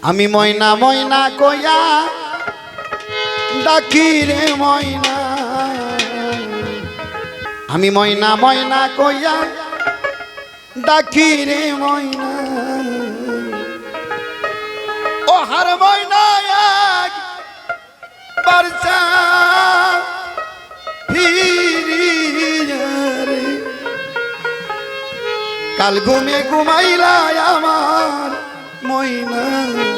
আমি ময়না ময়না কইয়া ডাকি রে ময়না, আমি ময়না ময়না কইয়া ডাকি রে ময়না। ও হার ময়না একবার চা ফিরিয়া রে, কাল ঘুমে ঘুমাইলা আমার ময়না রে।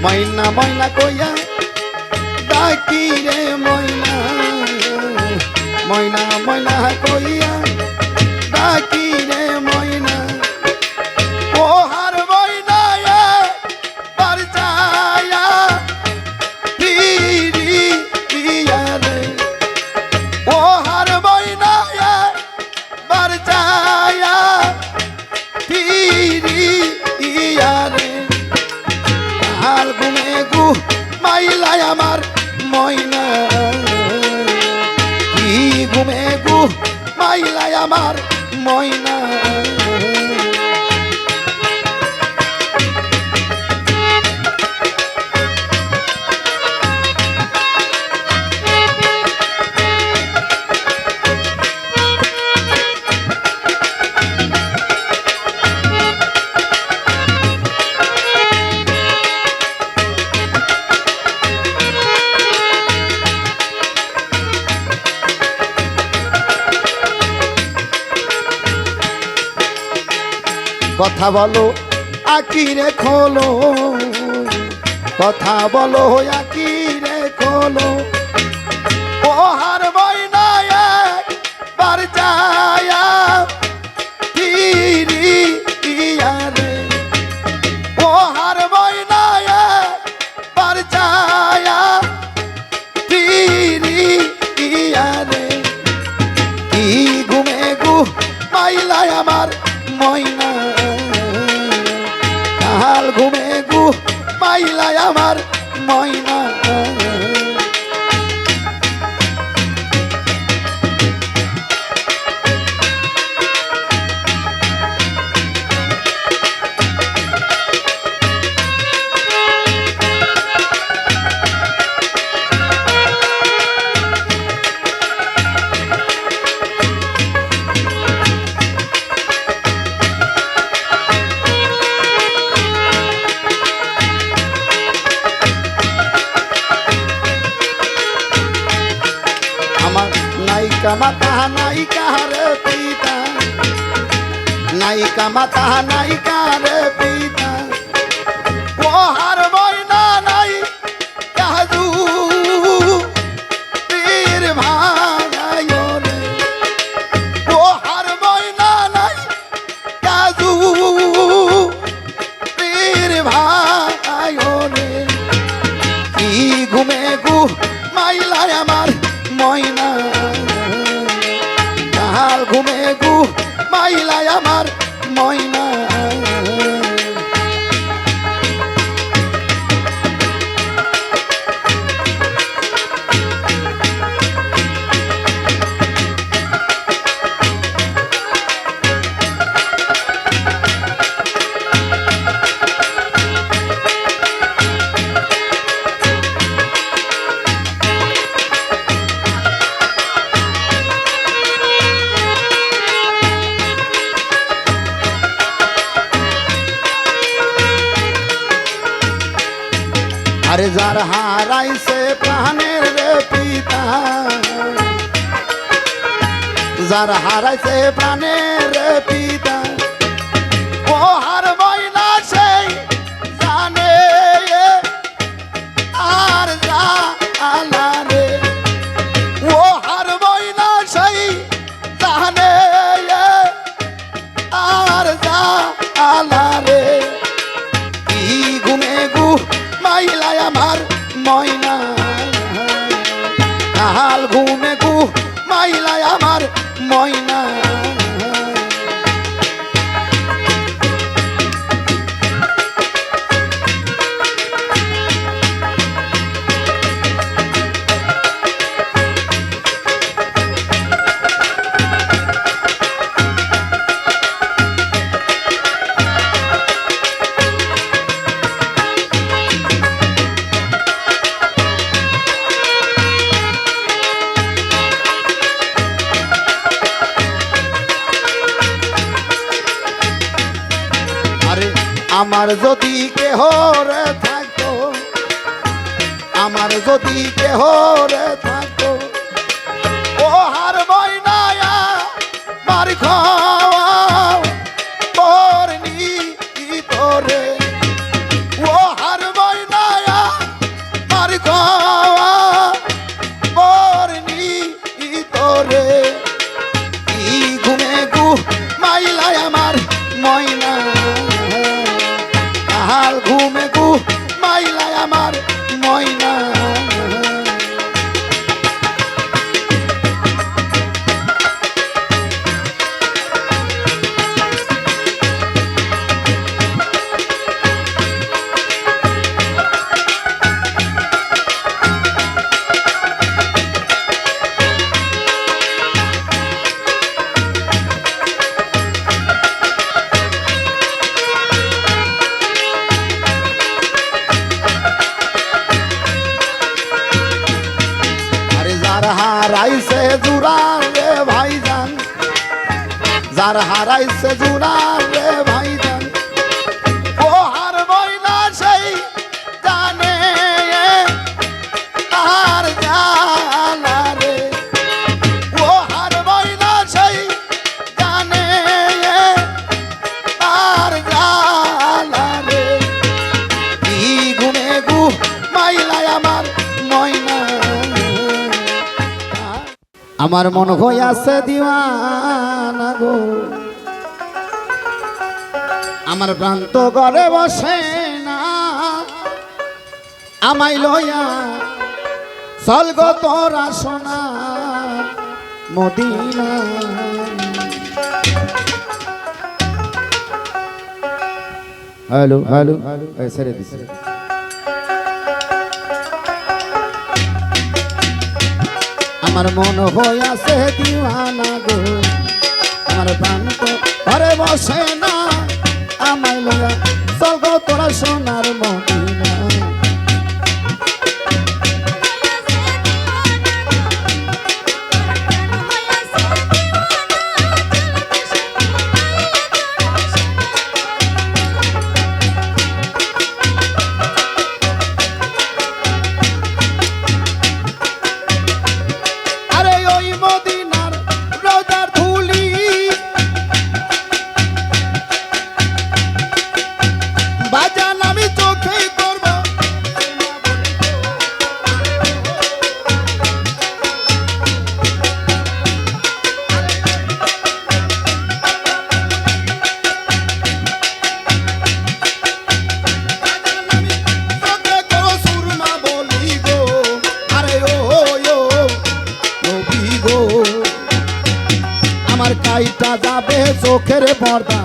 ময়না ময়না কইয়া ডাকি রে ময়না, ময়না ময়না কইয়া ডাকি রে ময়না। ও হার ময়না একবার চায়া ফিরিয়া রে, ও হার ময়না একবার চায়া ফিরিয়া রে, কাল ঘুমে ঘুমাইলাই আমার ময়না, কি ঘুমে ঘুমাইলাই আমার ময়না। কথা বলো আকিরে খোলো, কথা বলো আকিরে খোলো। ও হার ময়না একবার যায়া ফিরিয়া রে, ও হার ময়না একবার যায়া ফিরিয়া রে, কি ঘুমে ঘুমাইলাই আমার ময়না, কাল ঘুমে ঘুমাইলাই আমার ময়না। नायिका माता नायिका रे पिता, नायिका माता नायिका रे पिता। ओ हार मयना नाई काजू पीर भागायो रे, ओ हार मयना नाई काजू पीर भागायो रे, की घुमे घुमाइलाई আমার ময়না, কাল ঘুমে ঘুমাইলাই আমার ময়না। আরে যার হারাইছে প্রাণের রে পিতা, যার হারাইছে প্রাণের রে পিতা। ও হার ময়না সেই জানে আর জালা রে, ও হার ময়না সেই জানে আর জালা রে, কি ঘুমে ঘুমাইলাই আমার ময়না, কাল ঘুমে ঘুমাইলাই আমার ময়না। আমার যদি কেহ রে থাকতো, আমার যদি কেহ রে থাকতো, ও হার ময়নায়া মার খাওয়া করনি তোরে, ও হার ময়নায়া মার খাওয়া করনি তোরে, কি ঘুমে গু মাইলায় আমার ময়না, কাহার ঘুমে গু মাইলায় আমার ময়না। হারাইছে জুড়ার রে ভাইজান, যার হারাইছে জুড়ার রে ভাইজান, ও হার ময়না সেই জানে তার জানা রে, ও হার ময়না সেই জানে তার জানা রে, কি ঘুমে গু মাইলায় আমার ময়না। আমার মন হইয়াছে দিওয়ানা গো, আমার প্রান্ত ঘরে বসে না, আমায় লইয়া চল গো তোরা সোনা মদিনা। হ্যালো হ্যালো ছেড়ে দিছে। আমার মন হইয়াছে দিওয়ানা গো, আমার প্রান্ত ঘরে বসে না, আমায় লইয়া চল গো তোরা সোনার মদিনা। আমার কাইটা যাবে চোখের পর্দা,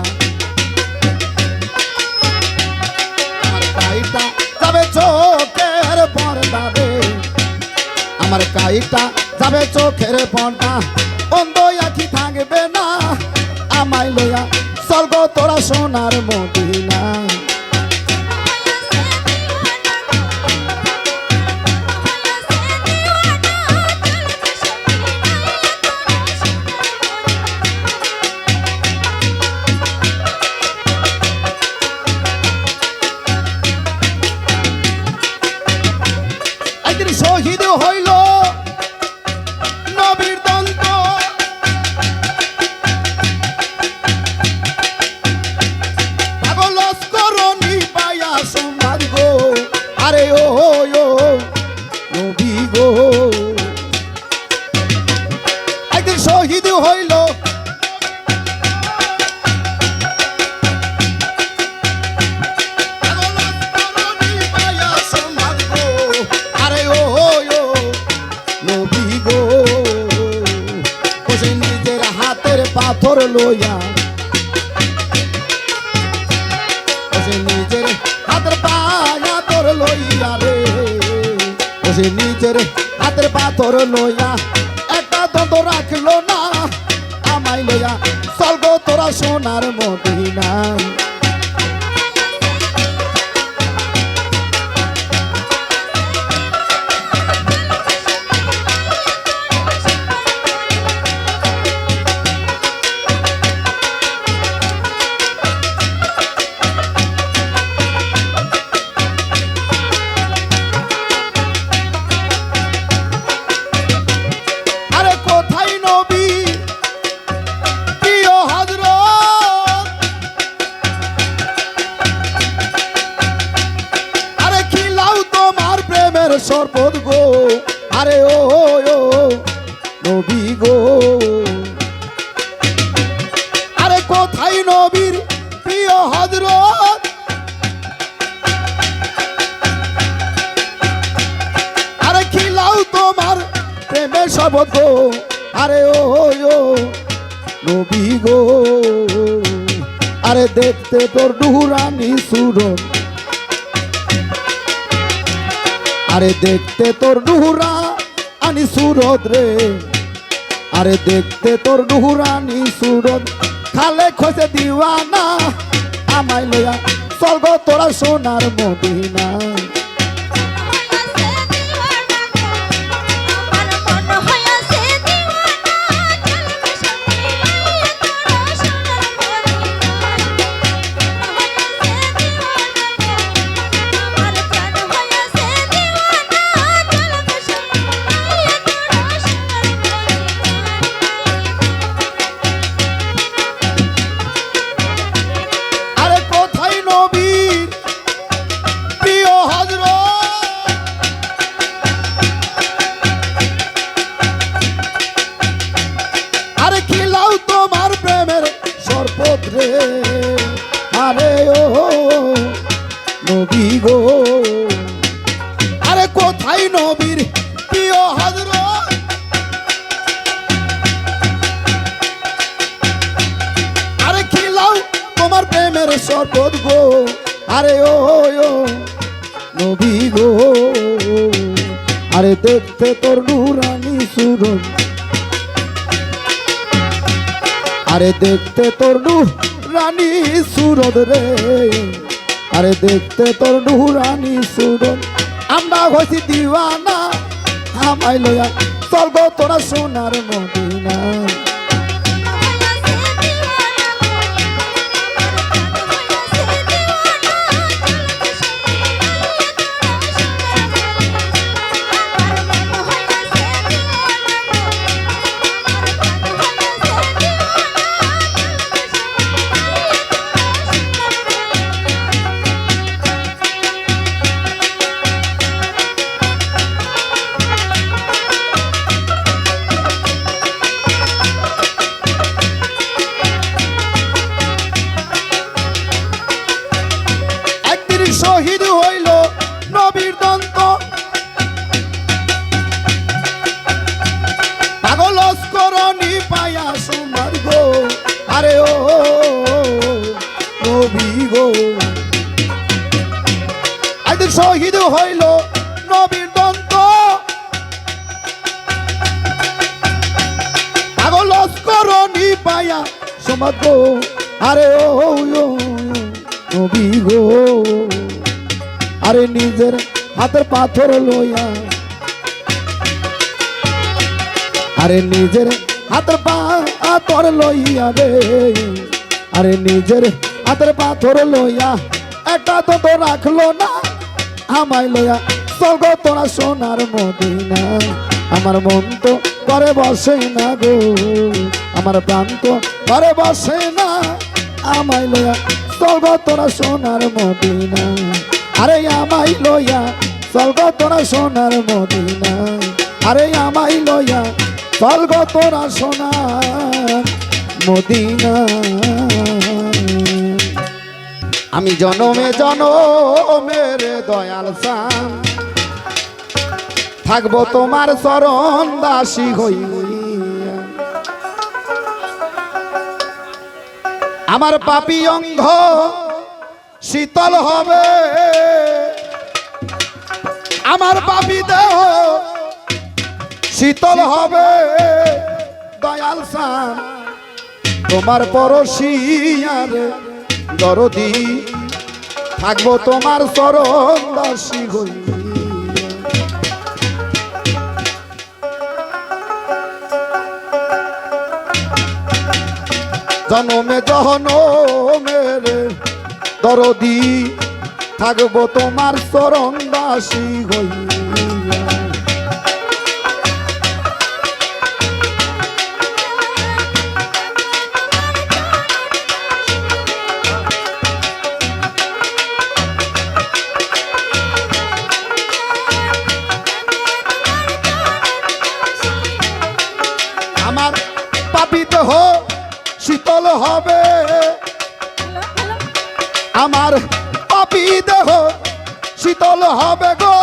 আমার কাইটা যাবে চোখের পর্দা রে, আমার কাইটা যাবে চোখের পর্দা, অন্ধ আখি থাকবে না, আমায় লইয়া চল গো তোরা সোনার মদিনা। শহীদ হইল নবীর দন্ত, পাগল করনি পায়া সম্বাদ গো, আরে ও নবী গো, একদিন শহীদ হইল পাথর লইয়া, নিজের হাতের পায়া তোর লইয়া রে, নিজের হাতের পাথর লইয়া একটা দ্বন্দ্ব রাখলো না, আমায় লইয়া চল গো তোরা সোনার মদিনা। গো আরে কোথায় নবীর প্রিয় হযরত আরে খিলাও তোমার প্রেমের শপথ গো আরে ও নবী গো আরে দেখতে তোর নুরানি সুরত আরে দেখতে তোর নুরানি সুরত রে আরে দেখতে তোর নুরানি সুরত খালে খসে দিওয়ানা আমায় লয়া চল গো তোরা সোনার মদিনা আরে ও নবী গো আরে কোথায় নবীর প্রিয় হযরত আরে খিলাও তোমার প্রেমের শপথ গো আরে ও নবী গো আরে দেখতে তোর নুরানি সুরত আরে দেখতে তোর নুরানি সুরত রে আরে দেখতে তোর নুরানি সুরত আমরা হইছি দিওয়ানা আমায় লয়া চল গো তোরা সোনার মদিনা শহীদ হইল নবীর দন্ত পাগল করনি পায়া সুমার গো আরে ও নবী গো একদিন শহীদ হইল নবীর দন্ত পাগল করনি পায়া সুমার গো আরে ও নবী গো আরে নিজের হাতের পাথর লইয়া আরে নিজের হাতের পাথর লইয়া রে আরে নিজের হাতের পাথর লইয়া একটা তো রাখলো না আমায় লইয়া চল গো তোরা সোনার মদিনা আমার মন তো ঘরে বসে না গো আমার প্রাণ তো ঘরে বসে না আমায় লইয়া চল গো তোরা সোনার মদিনা আরে আমায় লইয়া চল গো তোরা সোনার মদিনা আরে আমায় লইয়া চল গো তোরা সোনার মদিনা আমি জনমে জনমের দয়াল সান থাকবো তোমার চরণ দাসী হইয়া আমার পাপী অঙ্গ শীতল হবে আমার পাপী দেহ শীতল হবে দয়াল সান তোমার পরশিয়ার দরদি থাকবো তোমার চরণ দাসী হইয়া জনমে জনমের দরদি থাকবো তোমার চরণ দাসী হইয়া আমার পাপী দেহ শীতল হবে, আমার পাপী দেহ শীতল হবে গো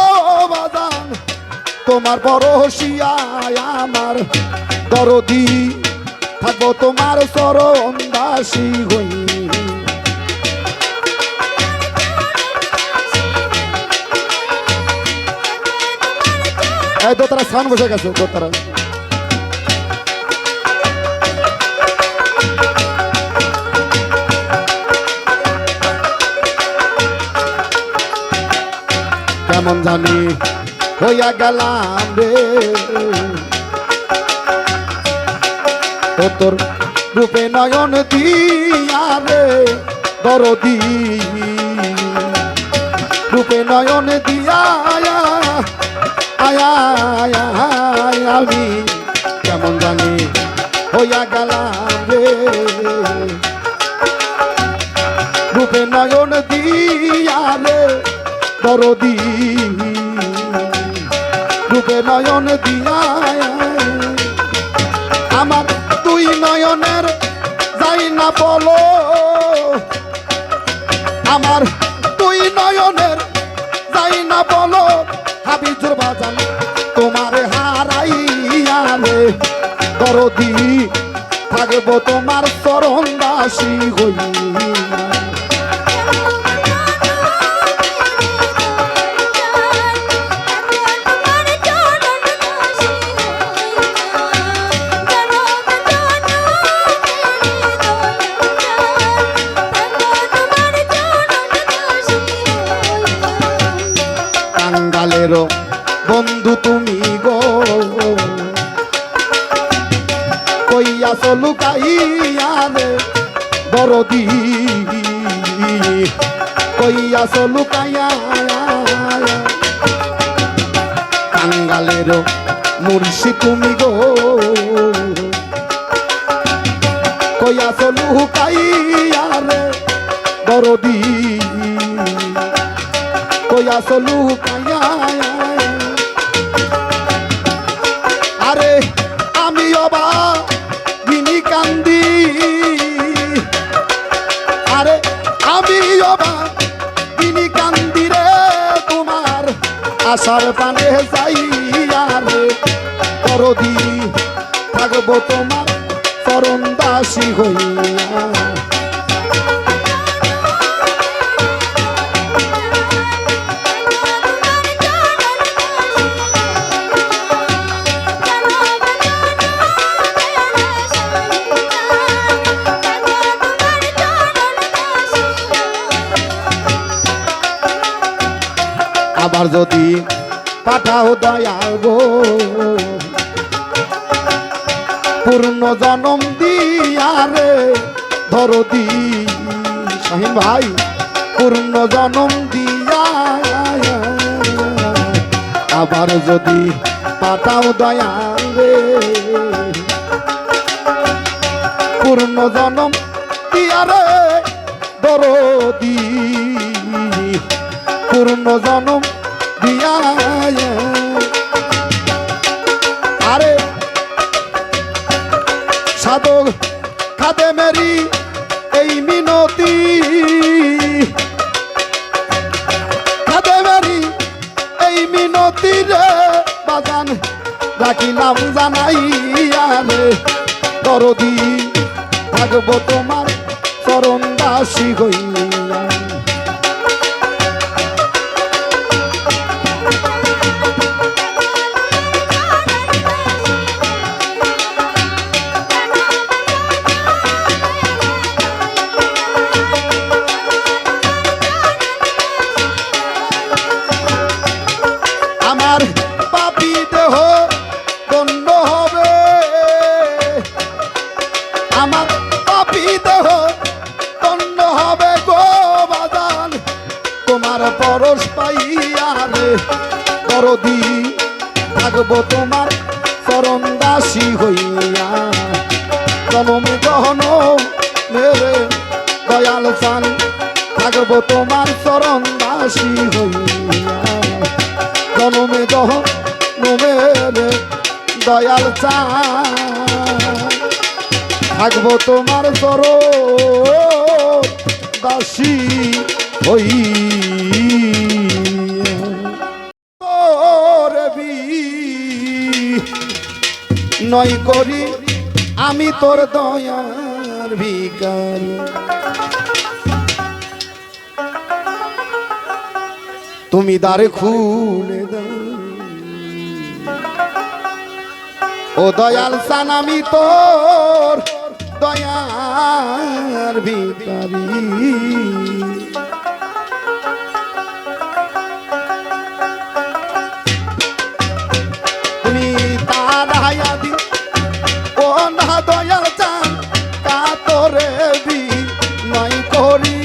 বাজান তোমার পরশিয়ায় আমার দরদি থাকবো তোমার চরণ দাসী হই। এই দোতারা সাউন্ড বসে গেছে দোতারা। কেমন জানি হইয়া গেলাম রে তোর রূপে নয়ন দিয়া রে দরদি রূপে নয়ন দিয়া আয়া আমি কেমন জানি হইয়া গেলাম রে রূপে নয়ন দিয়া রে দরদি রূপে নয়ন দিয়া আমার দুই নয়নের যাই না বলো আমার দুই নয়নের যাই না বলো হাবিজুর বাজান তোমার হারাইয়া রে দরদি থাকবো তোমার চরণ দাসী হইয়া। কাঙ্গালেরও বন্ধু তুমি গো কইয়া চলুকাইয়া রে দরদি কইয়া চলুকাইয়া কাঙ্গালেরও মুর্শি তুমি গো কইয়া চলুকাইয়া রে দরদি কইয়া চলুকাইয়া আরে আমি অবা দিনী কান্দি আরে আমি অবা দিনী কান্দি রে তোমার আশার পানে যাইয়া রে দরদি থাকবো তোমার চরণ দাসী হইয়া। আবার যদি পাঠাও দয়াল গো পূর্ণ জনম দিয়া রে দরদি শাহিন ভাই পূর্ণ জনম দিয়া আবার যদি পাঠাও দয়াল রে পূর্ণ জনম দিয়া রে দরদি পূর্ণ জনম দিয়া আরে সাধক খাদে মেরি এই মিনতি খাদে মেরি এই মিনতি রে বাজান রাখিলাম জানাইয়া রে দরদি থাকবো তোমার চরণ দাসী হইয়া। আমার পাপী দেহ দণ্ড হবে আমার পাপী দেহ দণ্ড হবে গো বাজান তোমার পরশ পাইয়া রে দরদি থাকবো তোমার চরণ দাসী হইয়া। জনমে গহন মেরে দয়াল চান থাকবো তোমার চরণ দাসী হইয়া। জনমে দহন মেরে দয়াল চান থাকবো তোমার চরণ দাসী হই নয় করি আমি তোর দয়ার ভিখারি। তুমি দ্বার খুলে দাও ও দয়াল সান, আমি তোর দয়ার ভিখারি। তুমি তারায়া দি ও না দয়াল চান কাতরে বি নয় করি।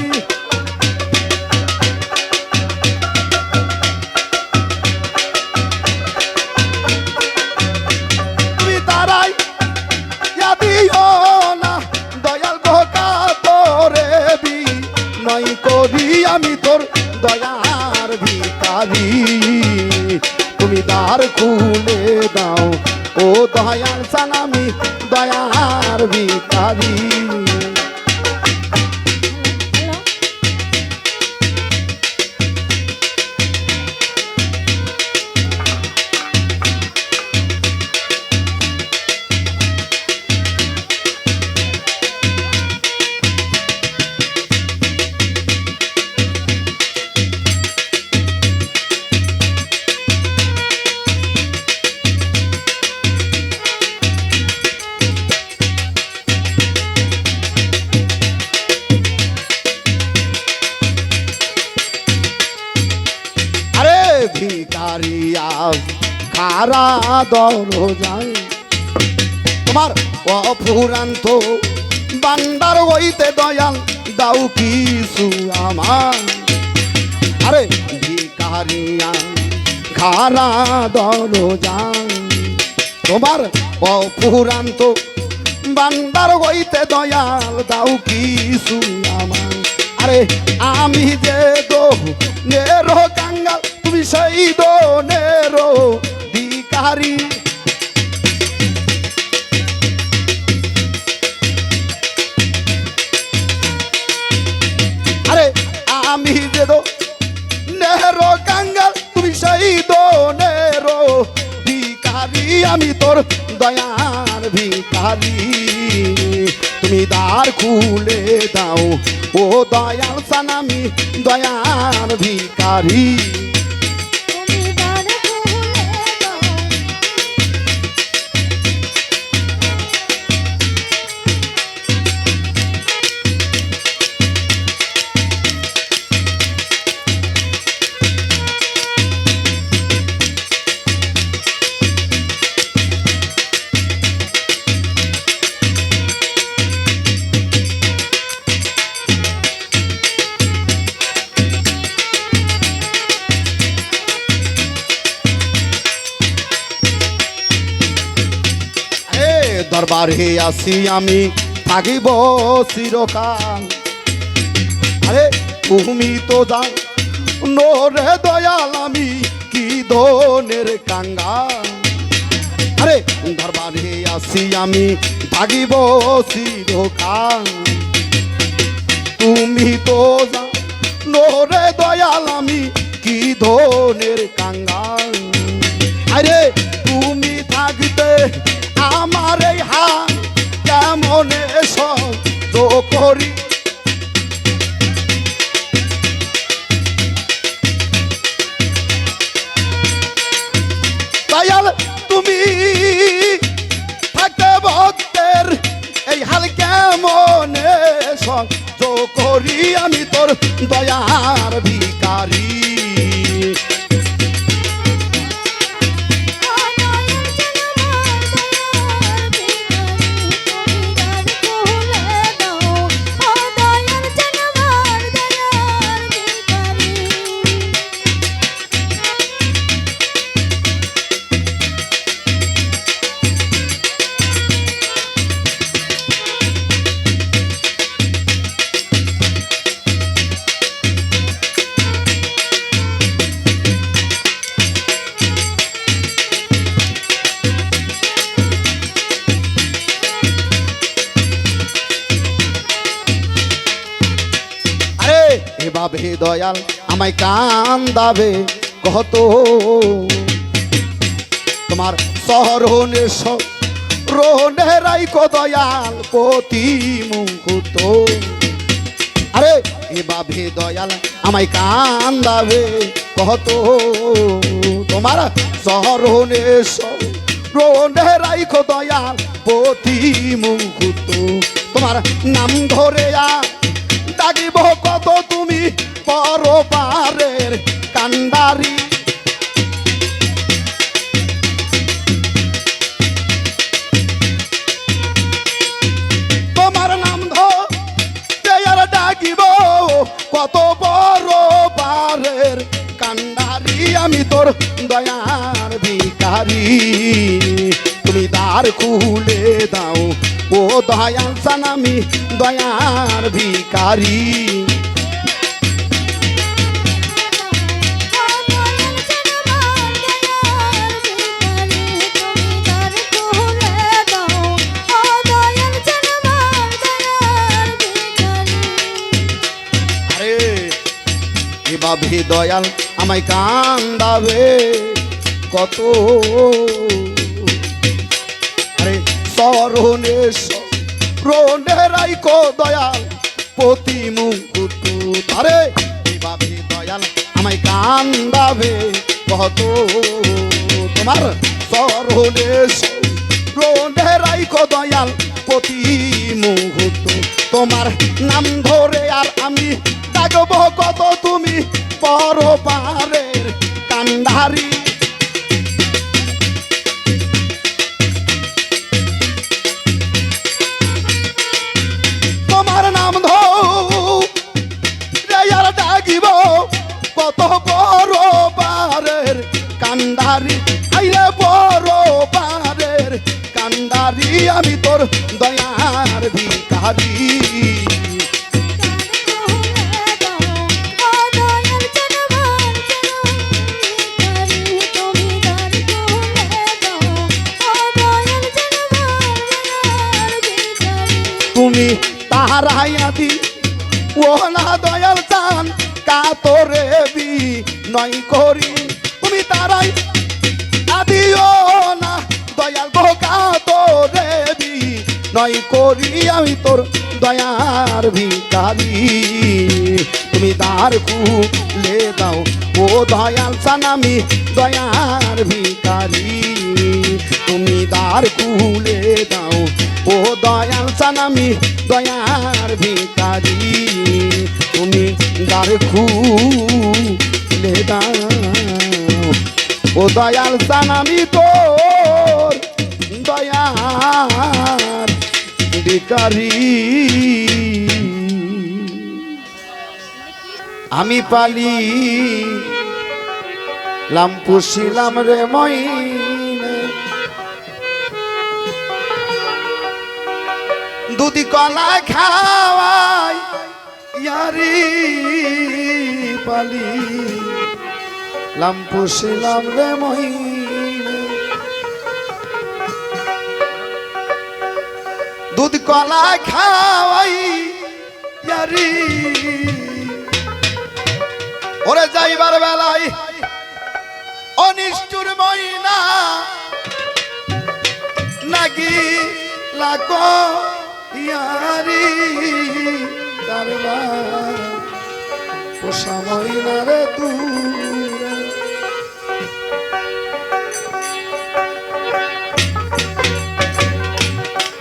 তুমি তারাই দিও না দয়াল গো কাতরে বি নয় করি আমি তোর দয়ার ভিখারি। তুমি দ্বার খুলে দাও ও দয়াল সান, আমি দয়ার ভিখারি। ভিখারিয়া খারা দরজায় তোমার অফুরান্ত বান্দার হইতে দয়াল দাও কিছু আমার। আরে ভিখারিয়া খারা দরজায় তোমার অফুরান্ত বান্দার হইতে দয়াল দাও কিছু আমার। আরে আমি যে দো নেরো কাঙ্গাল, তুমি সেই দো নেরো ভিখারি। আরে আমি যে দো নেরো কাঙ্গাল, তুমি সেই দো নেরো ভিখারি। আমি তোর দয়ার ভিখারি। তুমি দ্বার খুলে দাও ও দয়াল সান, আমি দয়ার ভিখারি। দরবারে আসি আমি থাকিব চিরকাল। আরে তুমি তো যাও নোরে দয়াল, আমি কি দনের কাঙ্গাল। আরে দরবারে আসি আমি থাকিব চিরকাল। তুমি তো যাও নোরে দয়াল, আমি কি দনের কাঙ্গাল। আরে তুমি থাকতে আমার এই হাত কেমনে সহ্য করি। দয়াল তুমি থাকতে ভক্তের এই হাল কেমনে সহ্য করি। আমি তোর দয়ার ভিখারি। এভাবে দয়াল আমায় কান্দাবে কত তোমার সরণে রোনে রাইকো দয়াল প্রতি মুহূর্ত আরে এভাবে দয়াল আমায় কান্দাবে কত তোমার সরণে রোনে রাইকো দয়াল প্রতি মুহূর্ত তোমার নাম ধরে ডাকিব কত তুমি পরপারের কান্ডারি তোমার নাম ধরে আর ডাকিব কত পরপারের কান্ডারি আমি তোর দয়ার ভিখারি তুমি দ্বার খুলে দাও ও দয়াল চান আমি দয়ার ভিখারি আরে এভাবে দয়াল আমায় কান্দাবে কত আরে সরণে রোনে রাইকো দয়াল প্রতি মুহূর্ত আরে এভাবে দয়াল আমায় কান্দাবে কত তোমার সরণে রোনে রাইকো দয়াল প্রতি মুহূর্ত তোমার নাম ধরে আর আমি ডাকব কত তুমি পরপারের কান্ডারি তোমার নাম ধরে আর ডাকিব কত পরপারের কান্ডারি আইরে পরপারের কান্ডারি আমি তোর দয়ার ভিখারি তুমি তাহারাইয়াদি ও না দয়াল চান কাতরে বি নয় করি তুমি তারাই আদিও না দয়াল গো কাতরে বি নয় করি আমি তোর দয়ার ভিখারি তুমি দ্বার খুলে দাও ও দয়াল চান আমি দয়ার ভিখারি তুমি দ্বার খুলে দাও ও দয়াল চান আমি দয়ার ভিখারি তুমি দ্বার খুলে দাও ও দয়াল চান আমি তোর দয়ার ভিখারি আমি পালি লাম্পুশিলাম রে মইনে দুধি কলা খাওয়াই ইয়ারি পালি লাম্পুশিলাম রে মইনে দুধ কলা খাওয়াই ইয়ারি ওরে যাইবার বেলায় অনিষ্ঠুর মইনা নাকি লাগো ইয়ারি দরবার পোষা মইনা রে দূরে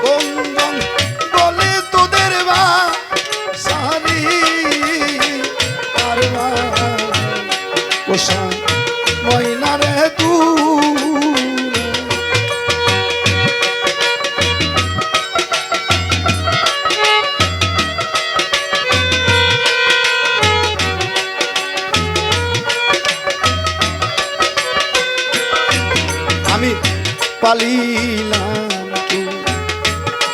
গঞ্জন বলে তোদের বা সারি দরবার পোষা মইনা রে আমি পালিলাম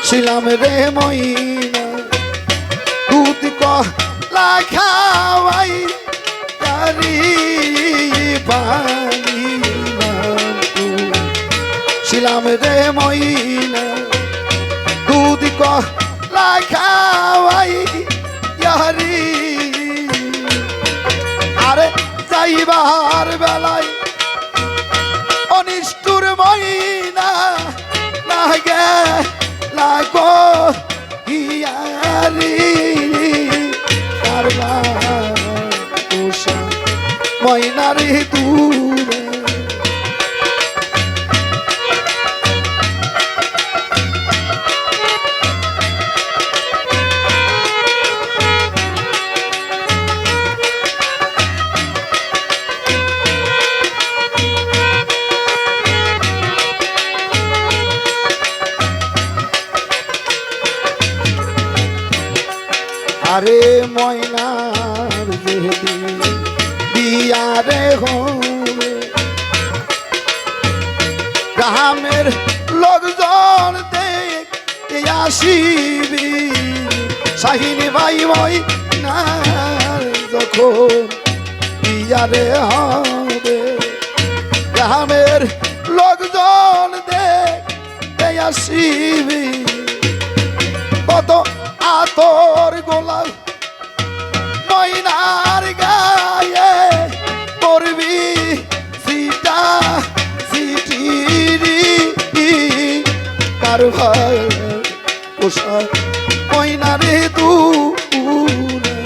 ছিলাম রে মইনা দুধ কলা খাওয়াই তারি পালিলাম ছিলাম রে মইনা দুধ কলা খাওয়াই ইয়ারি যাইবার বেলায় অনিষ্ঠুর ময়না লাগে লাগো হিয়ারি কারবার পোষা ময়নারে দূরে আরে ময়নার যেদিন বিয়ারে হবে গ্রামের লোকজন দেখতে আসিবি শাহিনী ভাই ময়নার যখন বিয়ারে হবে গ্রামের লোকজন দেখতে আসিবি কত আতর গোলাপ ময়নার গায়ে করবি সিটা সিটিরি কারবার পোষা ময়নারে দূরে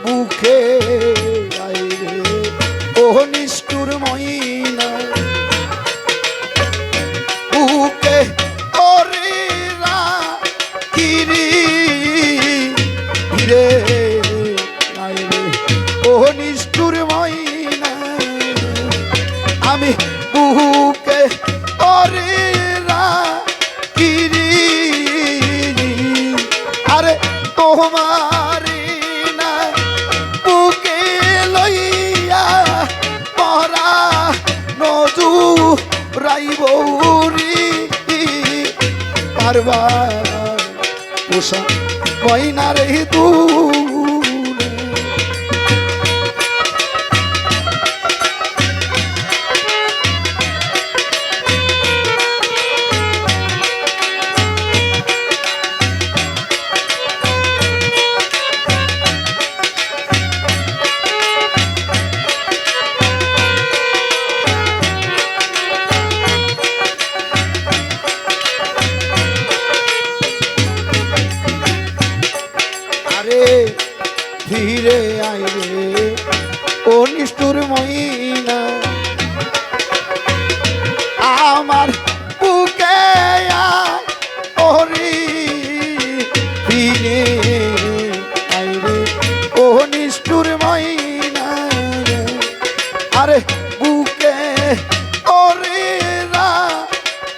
বুকে আইরে ও নিষ্ঠুর ময়না বুকে ওরে কিরি রে আইরে ও নিষ্ঠুর ময়না আমি বুকে ওরে কিরি আরে তোমার রাইবৌরি কারবার পোষা ময়নারে দূরে ধীরে আইরে ও নিষ্ঠুর ময়না আমার বুকে ওরে ধীরে আইরে ও নিষ্ঠুর ময়না আরে বুকে ওরে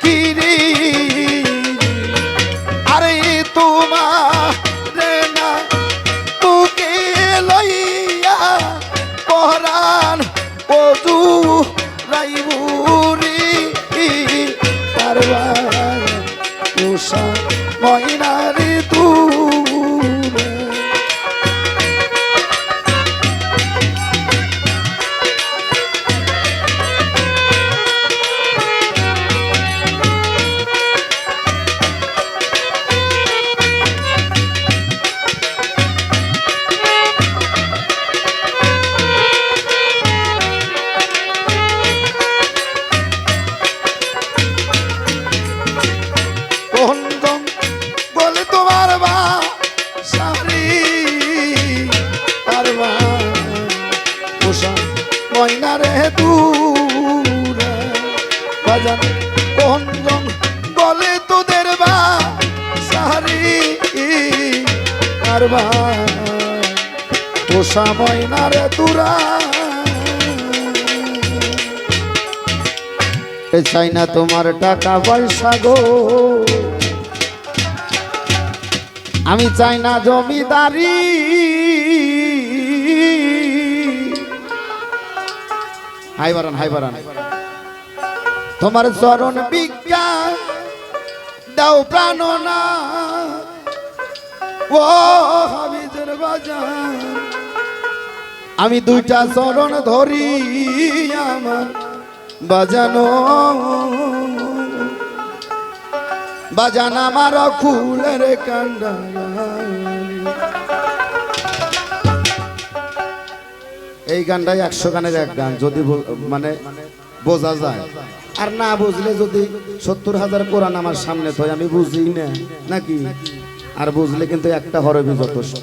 কিরি আরে তোমার পরাণ পদু রাইবুরি কারবার পোষা ময়নারে দূরে ময়নারে দূরে বাজান কোন বলে তোদের বা সারি কারবার পোষা ময়নারে দূরা চাই না তোমার টাকা পয়সা গো আমি চাই না জমিদারি হাই বারান তোমার চরণ বিজ্ঞান দাও প্রাণ না ও হাবিজের বাজান আমি দুইটা চরণ ধরি আমার বাজানো বাজান আমার ফুলের কান্ডা এই গানটাই 100 গানের এক গান যদি মানে বোঝা যায় আর না বুঝলে যদি 70,000 কোরআন আমার সামনে তো আমি বুঝি না নাকি আর বুঝলে কিন্তু একটা হরবি যথেষ্ট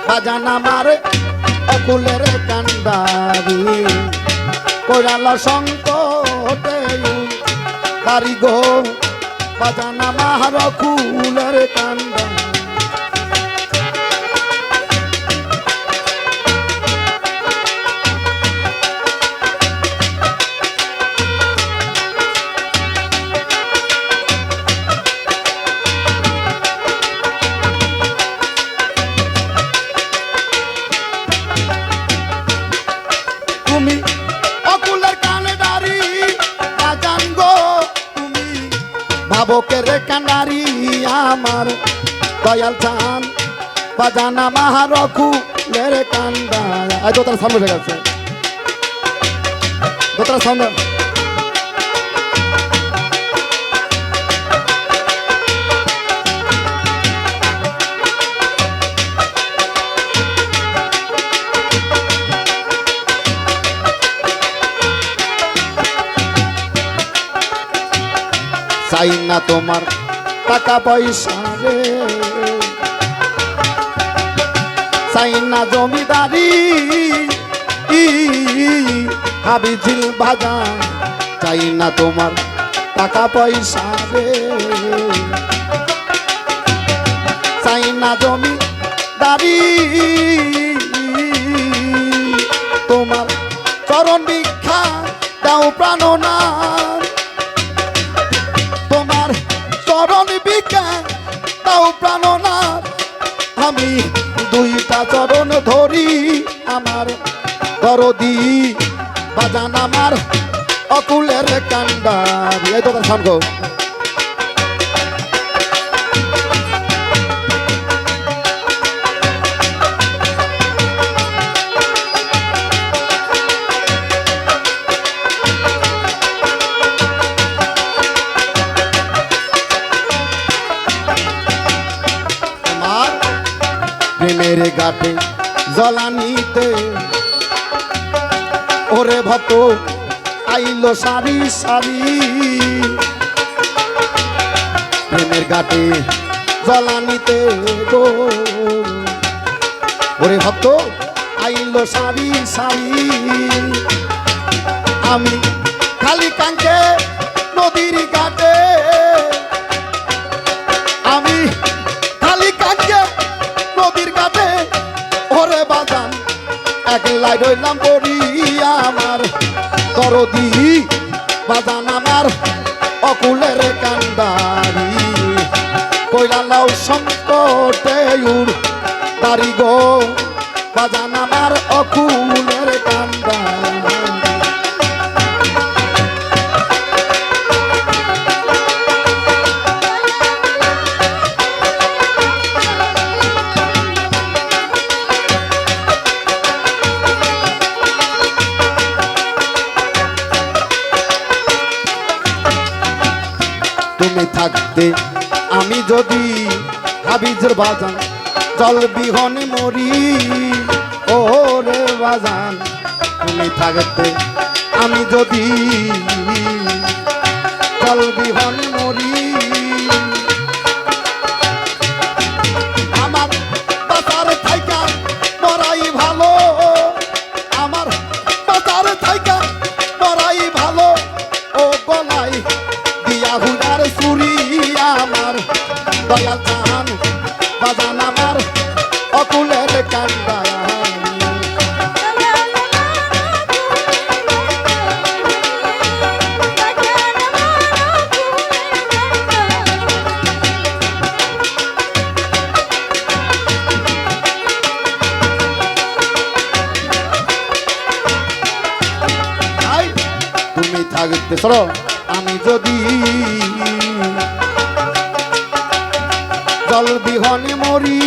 বাজান আমার অকুলের কান্ডারি কোরাল সংকটে তারি গো বাজান আমার অকুলের কান্ডা তুমি অকুলের কান্ডারি বাজান গো তুমি ভাবকের কান্ডারি আমার দয়াল চান বাজান আমার অকুলের কান্ডা এই দোতার সামনে হয়ে গেছে দোতার সামনে চাই না তোমার টাকা পয়সা রে চাই না জমিদারি হাবিজিল বাজান চাই না তোমার টাকা পয়সা রে চাই না জমিদারি তোমার চরণ ভিক্ষা দাও প্রাণনাথ তোমার চরণ ভিক্ষা দাও প্রাণনাথ আমি দুইটা চরণ ধরি আমার দরদি বাজান আমার অকুলের কান্ডারি এই তো সামগো প্রেমের ঘাটে জলানিতে ওরে ভক্ত আইলো সারি সারি প্রেমের ঘাটে জলানিতে গো ওরে ভক্ত আইলো সারি সারি আমি খালি কাঙ্কে নদীর ঘাটে আমি খালি কাঙ্কে নদীর ঘাটে ওরে বাজান একলাই রইলাম পড়ি আমার দরদি বাজান আমার অকুলের কান্ডারি কইলা লাও সংকটে উড় তারি গো বাজান আমার অকুলের কান্ডারি তুমি থাকতে আমি যদি হাবিজের বাজান জল বিহনে মরি ও রে বাজান তুমি থাকতে আমি যদি জল বিহনে মরি আমার বাজার থাইকা মরাই ভালো আমার বাজার থাইকা মরাই ভালো ও গলায় দিয়া হুদার চুরি আমার দয়াল চান বাজান আমার অকুলের কান্ডারি তেসর আমি যদি জল বিহনে মরি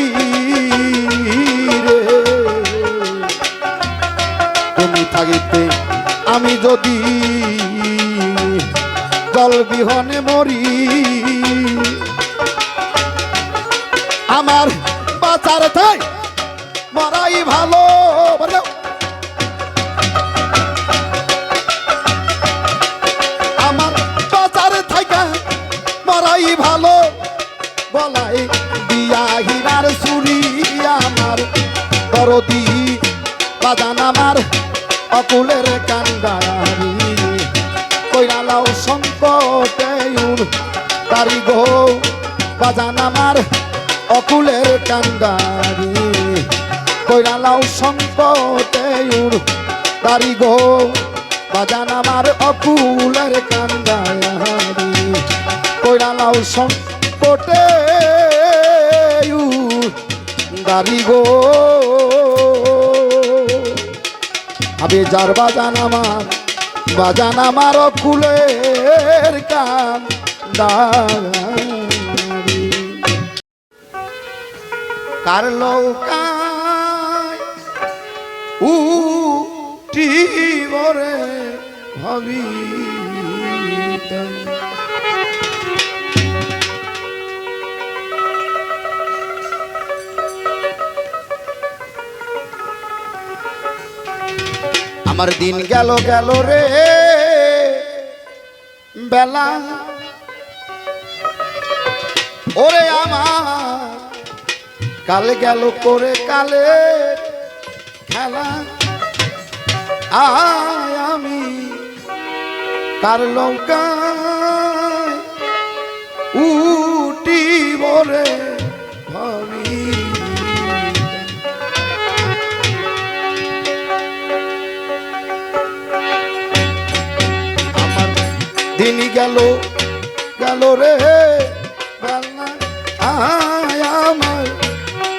রে তুমি থাকিতে আমি যদি জল বিহনে মরি আমার বাঁচার তাই মরাই ভালো বলো আমার বাঁচার থাকা মরাই ভালো বলাই দিয়া হীরার চুরি আমার দরদি বাজান আমার অকুলের কান্ডারি কইরালাও সংকটে তারি গো বাজান আমার অকুলের কান্ডারি কইরালাও সংকটে তারি গো বাজান আমার অকুলের কান্ডারি কইরালাও সংকটে দারি গো আবে যার বাজান আমার অকুলের কান্ডারি কার লৌকায় উঠিবরে ভাবি আমার দিন গেল গেল রে বেলা ওরে আমার কাল গেল করে কালে খেলা আয় আমি কার লঙ্কায় উঠিব রে ভাবি আমার দিন গেল গেল রে বেলা আয় আমার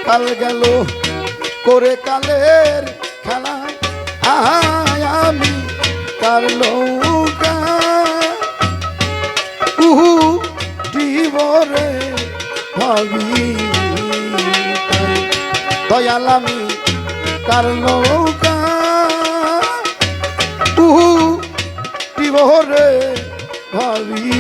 কাল গেল করে কালের খেলা আয় আমি কার লৌকা উঠিবরে ভাবি দয়াল আমি কার লৌকা উঠিবরে ভাবি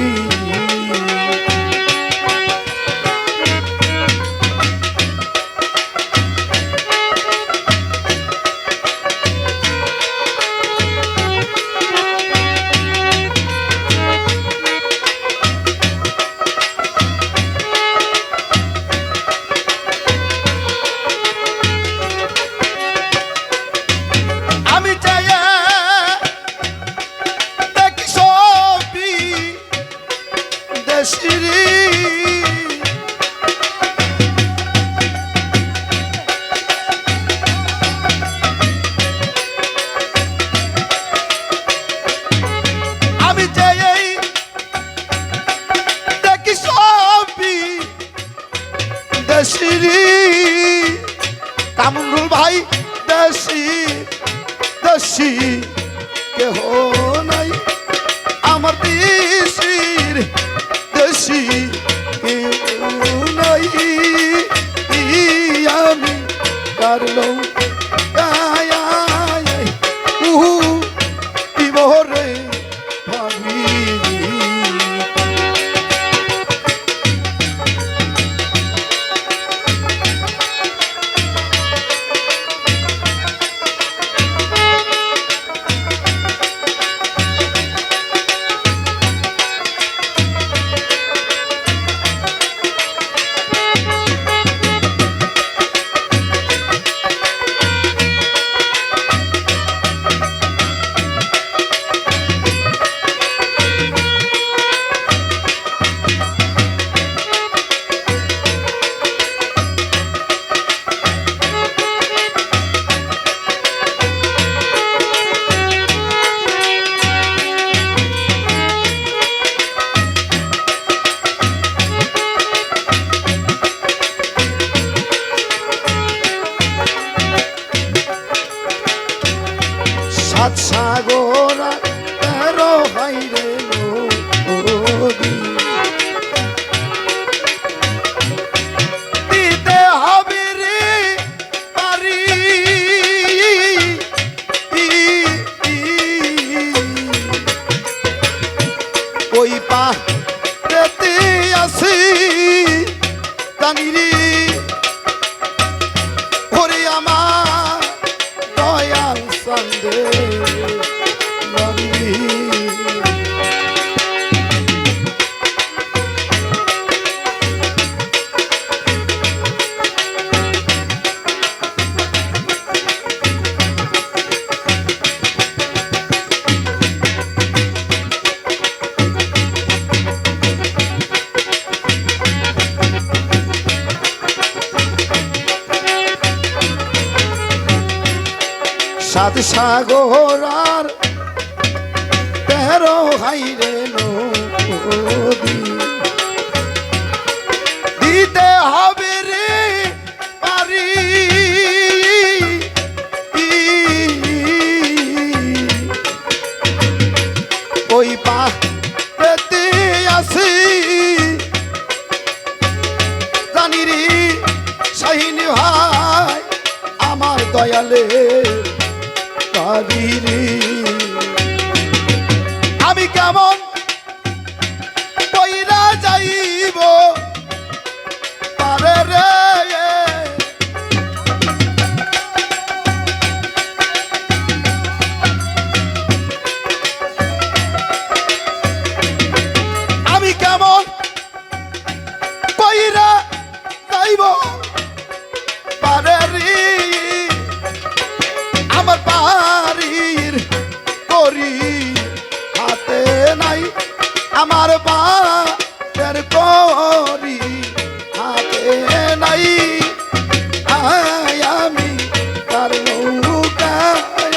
কামরুল ভাই দেশি দেশি কেহ নাই আমার দেশির দেশি কেহ নাই আমি কারলো রে ভাবি সাত সাগর তেরো ভাই রে সাত সাগর আর 13 হাইরে নদী দিতে হবে রে পারি ওই পাতে আসি জানি রে শাহিন ভাই আমার দয়ালে কাদিরি আমি কেমন কইরা যাইব পারে রে আমি কেমন কইরা যাইব পারে রে আমার বাড়ির করি হাতে নাই আমার বাড়ির করি হাতে নাই আমি তার নৌকায়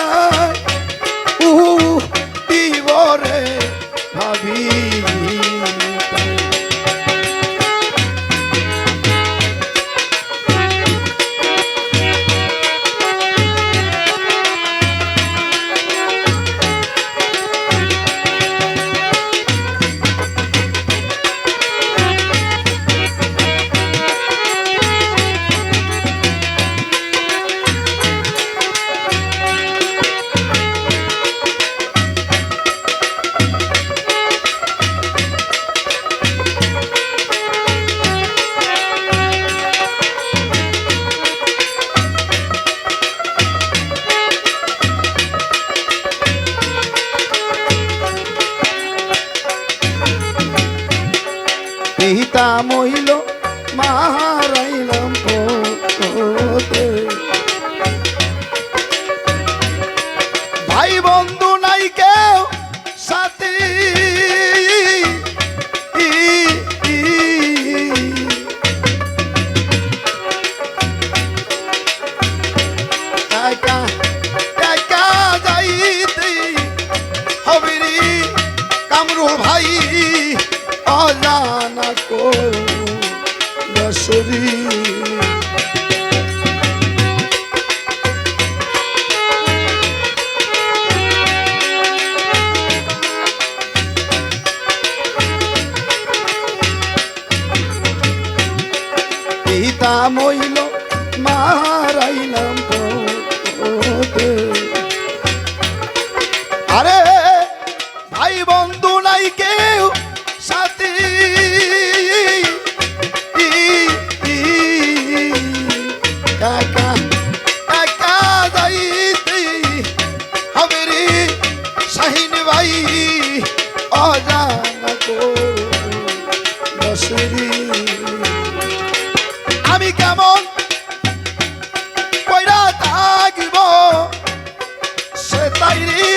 দিব রে ভাবি পিতা মইল মারাইলাম পোতে ভাই বন্ধু নাই কেউ সাথী একা একা যাইতে হবে রে কামরুল ভাই অজানা কো রসরি পিতা মইল মারাইলাম পোতে আরে ভাই বন্ধু নাই কেউ সাথী একা একা যাইতে হবে রে শাহিন ভাই অজানা কো রসরি আমি কেমন কইরা থাকিব সে তাই রে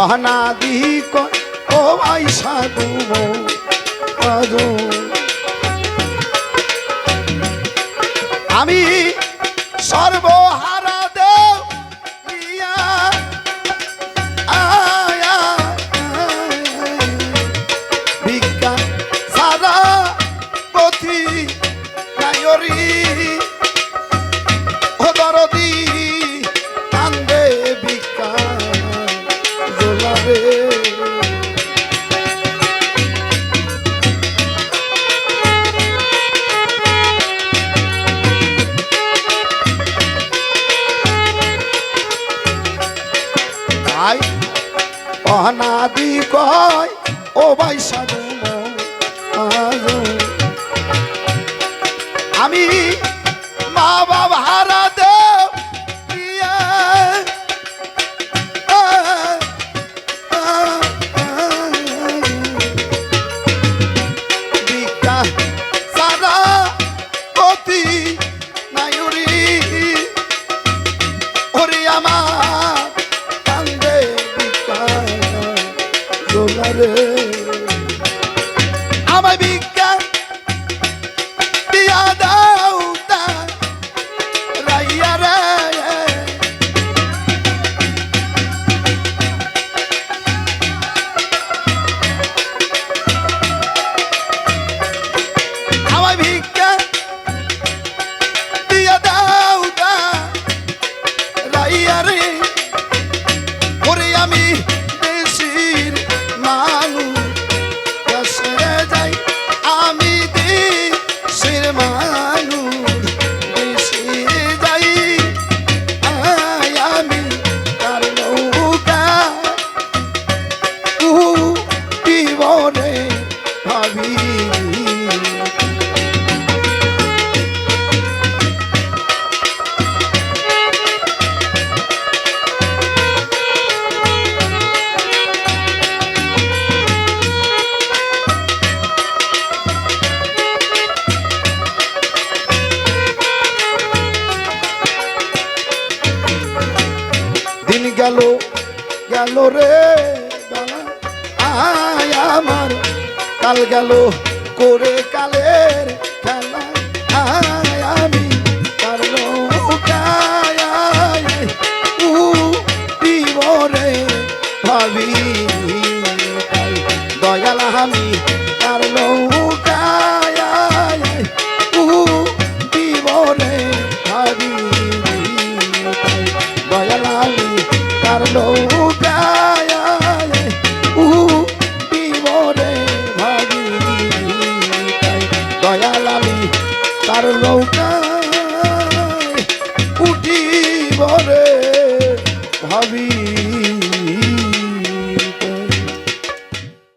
অনাদি কয় ও ভাই সাধু আজো আমি সর্বহারা দেও ইয়া আয়া ভিক্ষা সারা পথি নায়রি ও দরদি কান্দে ভিক্ষা জোলারে অনাদি কয় ও ভাই সাধু আমি মা বাবা হারা দেও ভিক্ষা সারা পতি নায়ুরি ওরে আমার কান্দে ভিক্ষা জোলারে আমায় ভিক্ষা দিয়া দাও তা রাইয়া রে আমায় ভিক্ষা দিয়া দাও তা রাইয়া রে ওরে আমি দেশির মানুষ কাছে যাই আমি দেশের মানুষ দেশে যাই আমি তার নৌকা জীবনে ভাবি দিন গেল গেল রে বেলা আয় আমার কাল গেল করে কালের খেলা আয় আমি কার নৌকায় উঠিবরে ভাবি দয়াল আমি কার নৌকা